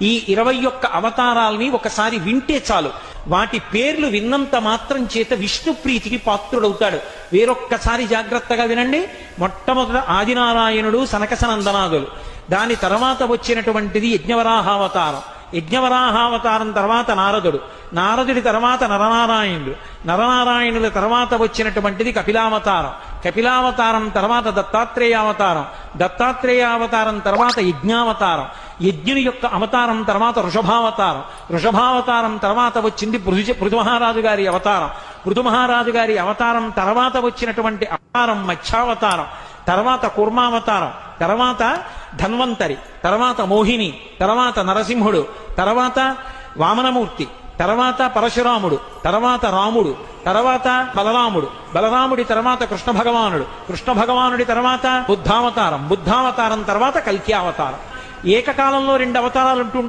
ఈ 21 అవతారాల్ని ఒకసారి వింటే చాలు, వాటి పేర్లు విన్నంత మాత్రం చేత విష్ణు ప్రీతికి పాత్రుడవుతాడు. వేరొక్కసారి జాగ్రత్తగా వినండి. మొట్టమొదట ఆదినారాయణుడు, సనకసనందనాదులు. దాని తర్వాత వచ్చినటువంటిది యజ్ఞవరాహావతారం. యజ్ఞవరాహావతారం తర్వాత నారదుడు. నారదుడి తర్వాత నరనారాయణుడు. నరనారాయణుల తర్వాత వచ్చినటువంటిది కపిలావతారం. కపిలావతారం తర్వాత దత్తాత్రేయావతారం. దత్తాత్రేయావతారం తర్వాత యజ్ఞావతారం. యజ్ఞుని యొక్క అవతారం తర్వాత వృషభావతారం. వృషభావతారం తర్వాత వచ్చింది పృథుమహారాజు గారి అవతారం. పృథుమహారాజు గారి అవతారం తర్వాత వచ్చినటువంటి అవతారం మత్స్యావతారం. తర్వాత కూర్మావతారం. తర్వాత ధన్వంతరి. తర్వాత మోహిని. తర్వాత నరసింహుడు. తర్వాత వామనమూర్తి. తర్వాత పరశురాముడు. తర్వాత రాముడు. తర్వాత బలరాముడు. బలరాముడి తర్వాత కృష్ణ భగవానుడు. కృష్ణ భగవానుడి తర్వాత బుద్ధావతారం. బుద్ధావతారం తర్వాత కల్కి అవతారం. ఏకకాలంలో 2 అవతారాలు ఉంటూ